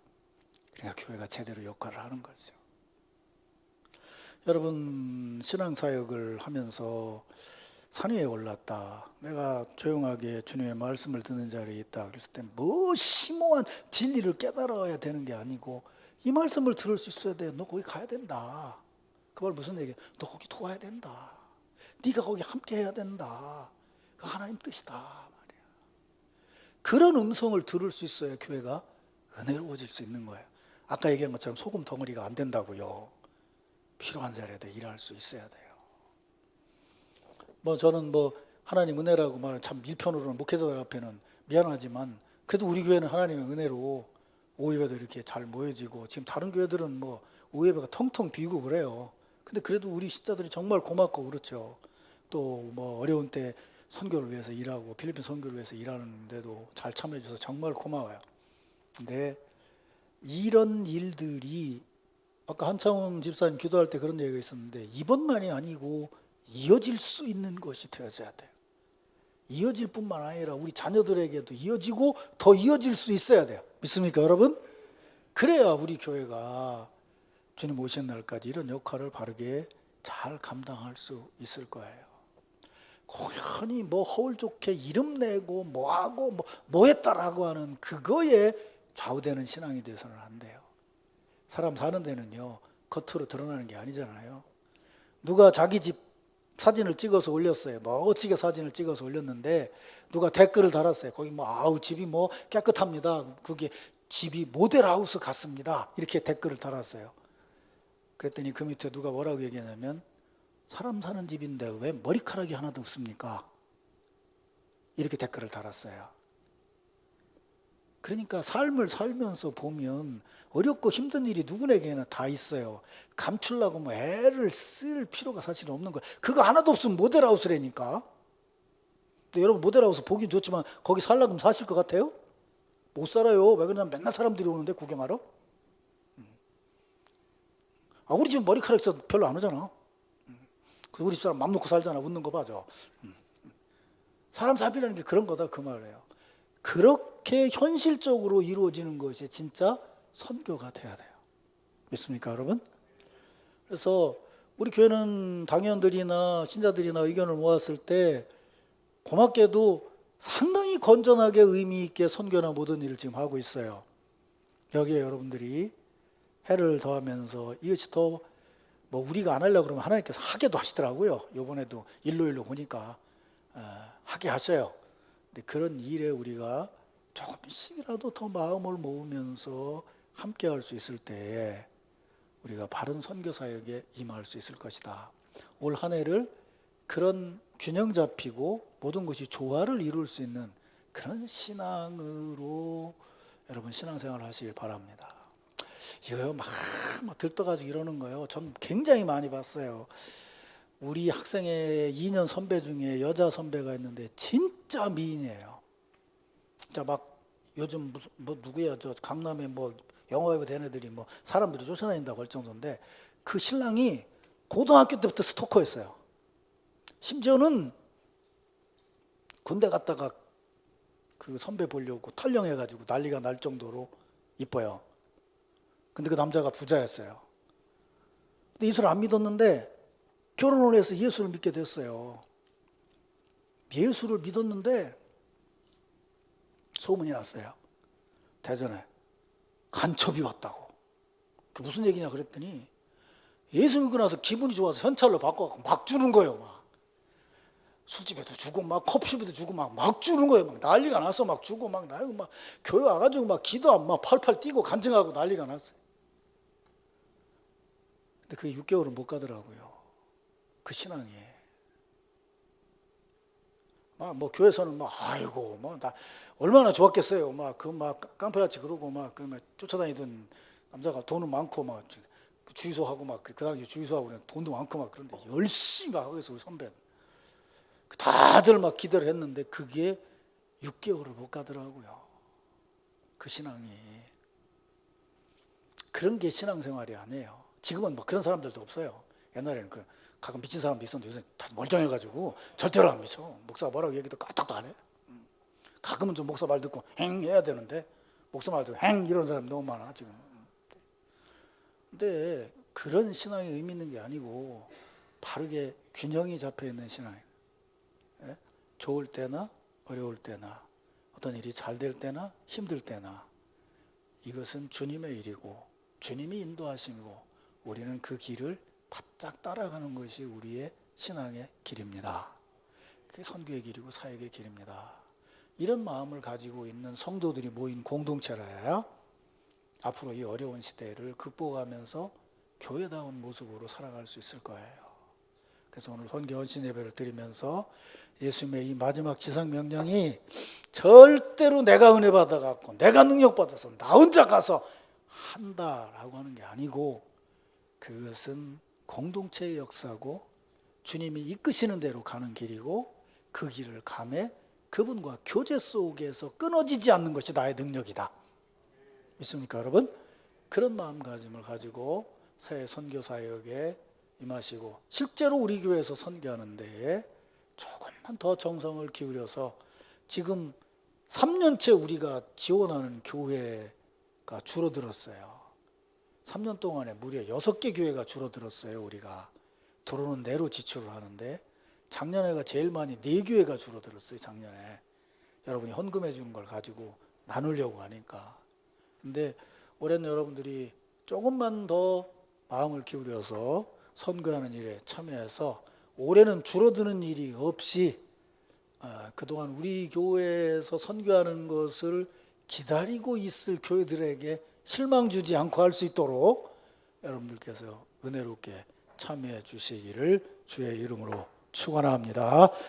그러니까 교회가 제대로 역할을 하는 거죠. 여러분, 신앙사역을 하면서 산 위에 올랐다, 내가 조용하게 주님의 말씀을 듣는 자리에 있다 그랬을 때 뭐 심오한 진리를 깨달아야 되는 게 아니고, 이 말씀을 들을 수 있어야 돼. 너 거기 가야 된다. 그 말 무슨 얘기야? 너 거기 도와야 된다. 네가 거기 함께 해야 된다. 그 하나님 뜻이다 말이야. 그런 음성을 들을 수 있어야 교회가 은혜로워질 수 있는 거예요. 아까 얘기한 것처럼 소금 덩어리가 안 된다고요. 필요한 자리에 일할 수 있어야 돼요. 저는 하나님 은혜라고 말하는 참 밀편으로는 목회자들 앞에는 미안하지만 그래도 우리 교회는 하나님의 은혜로 오예배도 이렇게 잘 모여지고 지금 다른 교회들은 오예배가 텅텅 비고 그래요. 근데 그래도 우리 신자들이 정말 고맙고 그렇죠. 또 어려운 때 선교를 위해서 일하고 필리핀 선교를 위해서 일하는데도 잘 참여해 줘서 정말 고마워요. 근데 이런 일들이 아까 한창훈 집사님 기도할 때 그런 얘기가 있었는데 이번만이 아니고 이어질 수 있는 것이 되어져야 돼요. 이어질 뿐만 아니라 우리 자녀들에게도 이어지고 더 이어질 수 있어야 돼요. 믿습니까 여러분? 그래야 우리 교회가 주님 오시는 날까지 이런 역할을 바르게 잘 감당할 수 있을 거예요. 고연히 허울 좋게 이름 내고 뭐하고 뭐 했다라고 하는 그거에 좌우되는 신앙이 돼서는 안 돼요. 사람 사는 데는요 겉으로 드러나는 게 아니잖아요. 누가 자기 집 사진을 찍어서 올렸어요. 멋지게 사진을 찍어서 올렸는데 누가 댓글을 달았어요. 거기 아우 집이 깨끗합니다. 그게 집이 모델하우스 같습니다. 이렇게 댓글을 달았어요. 그랬더니 그 밑에 누가 뭐라고 얘기하냐면 사람 사는 집인데 왜 머리카락이 하나도 없습니까? 이렇게 댓글을 달았어요. 그러니까 삶을 살면서 보면 어렵고 힘든 일이 누구에게나 다 있어요. 감추려고 애를 쓸 필요가 사실은 없는 거예요. 그거 하나도 없으면 모델하우스라니까. 근데 여러분 모델하우스 보긴 좋지만 거기 살려면 사실 것 같아요? 못 살아요. 왜 그러냐면 맨날 사람들이 오는데 구경하러. 우리 집 머리카락 있어도 별로 안 오잖아. 우리 집 사람 맘 놓고 살잖아. 웃는 거 봐줘. 사람 사비라는 게 그런 거다 그 말이에요. 그렇게 현실적으로 이루어지는 것이 진짜 선교가 돼야 돼요. 믿습니까 여러분? 그래서 우리 교회는 당회원들이나 신자들이나 의견을 모았을 때 고맙게도 상당히 건전하게 의미 있게 선교나 모든 일을 지금 하고 있어요. 여기에 여러분들이 해를 더하면서 이것이 더 우리가 안 하려고 그러면 하나님께서 하게도 하시더라고요. 이번에도 일로 보니까 하게 하셔요. 근데 그런 일에 우리가 조금씩이라도 더 마음을 모으면서 함께 할 수 있을 때에 우리가 바른 선교 사역에 임할 수 있을 것이다. 올 한 해를 그런 균형 잡히고 모든 것이 조화를 이룰 수 있는 그런 신앙으로 여러분 신앙생활을 하시길 바랍니다. 이거 막 들떠가지고 이러는 거예요. 전 굉장히 많이 봤어요. 우리 학생의 2년 선배 중에 여자 선배가 있는데 진짜 미인이에요. 진짜 요즘 무슨 누구야 저 강남에 영어외고 된 애들이 사람들이 쫓아다닌다고 할 정도인데 그 신랑이 고등학교 때부터 스토커였어요. 심지어는 군대 갔다가 그 선배 보려고 탈영해가지고 난리가 날 정도로 이뻐요. 근데 그 남자가 부자였어요. 근데 예수를 안 믿었는데 결혼을 해서 예수를 믿게 됐어요. 예수를 믿었는데 소문이 났어요. 대전에 간첩이 왔다고. 그게 무슨 얘기냐 그랬더니 예수 믿고 나서 기분이 좋아서 현찰로 바꿔갖고 막 주는 거예요. 술집에도 주고 커피숍에도 주고 막 주는 거예요. 난리가 나서 막 주고 나이고 교회 와가지고 기도 팔팔 뛰고 간증하고 난리가 났어요. 근데 그게 6개월은 못 가더라고요. 그 신앙이. 교회에서는 아이고 나 얼마나 좋았겠어요. 깡패같이 그러고 쫓아다니던 남자가 돈은 많고 주유소하고 그 당시 주유소하고 돈도 많고 그런데 열심히 하고 있어 우리 선배는. 다들 기도를 했는데 그게 6개월을 못 가더라고요. 그 신앙이. 그런 게 신앙생활이 아니에요. 지금은 그런 사람들도 없어요. 옛날에는 가끔 미친 사람도 있었는데 요새 다 멀쩡해가지고 절대로 안 미쳐. 목사가 뭐라고 얘기도 까딱도 안 해. 가끔은 좀 목사 말 듣고 행 해야 되는데 목사 말 듣고 행 이런 사람이 너무 많아 지금. 근데 그런 신앙이 의미 있는 게 아니고 바르게 균형이 잡혀 있는 신앙. 좋을 때나 어려울 때나 어떤 일이 잘 될 때나 힘들 때나 이것은 주님의 일이고 주님이 인도하심이고 우리는 그 길을 바짝 따라가는 것이 우리의 신앙의 길입니다. 그게 선교의 길이고 사역의 길입니다. 이런 마음을 가지고 있는 성도들이 모인 공동체라야 앞으로 이 어려운 시대를 극복하면서 교회다운 모습으로 살아갈 수 있을 거예요. 그래서 오늘 선교 헌신 예배를 드리면서 예수님의 이 마지막 지상 명령이 절대로 내가 은혜 받아갖고 내가 능력 받아서 나 혼자 가서 한다라고 하는 게 아니고 그것은 공동체의 역사고 주님이 이끄시는 대로 가는 길이고 그 길을 감해 그분과 교제 속에서 끊어지지 않는 것이 나의 능력이다. 믿습니까 여러분? 그런 마음가짐을 가지고 새 선교 사역에 임하시고 실제로 우리 교회에서 선교하는 데에 조금만 더 정성을 기울여서 지금 3년째 우리가 지원하는 교회가 줄어들었어요. 3년 동안에 무려 6개 교회가 줄어들었어요. 우리가 들어오는 대로 지출을 하는데 작년에가 제일 많이 4교회가 줄어들었어요. 작년에 여러분이 헌금해 주는 걸 가지고 나누려고 하니까. 근데 올해는 여러분들이 조금만 더 마음을 기울여서 선교하는 일에 참여해서 올해는 줄어드는 일이 없이 그동안 우리 교회에서 선교하는 것을 기다리고 있을 교회들에게 실망 주지 않고 할 수 있도록 여러분들께서 은혜롭게 참여해 주시기를 주의 이름으로 축원합니다.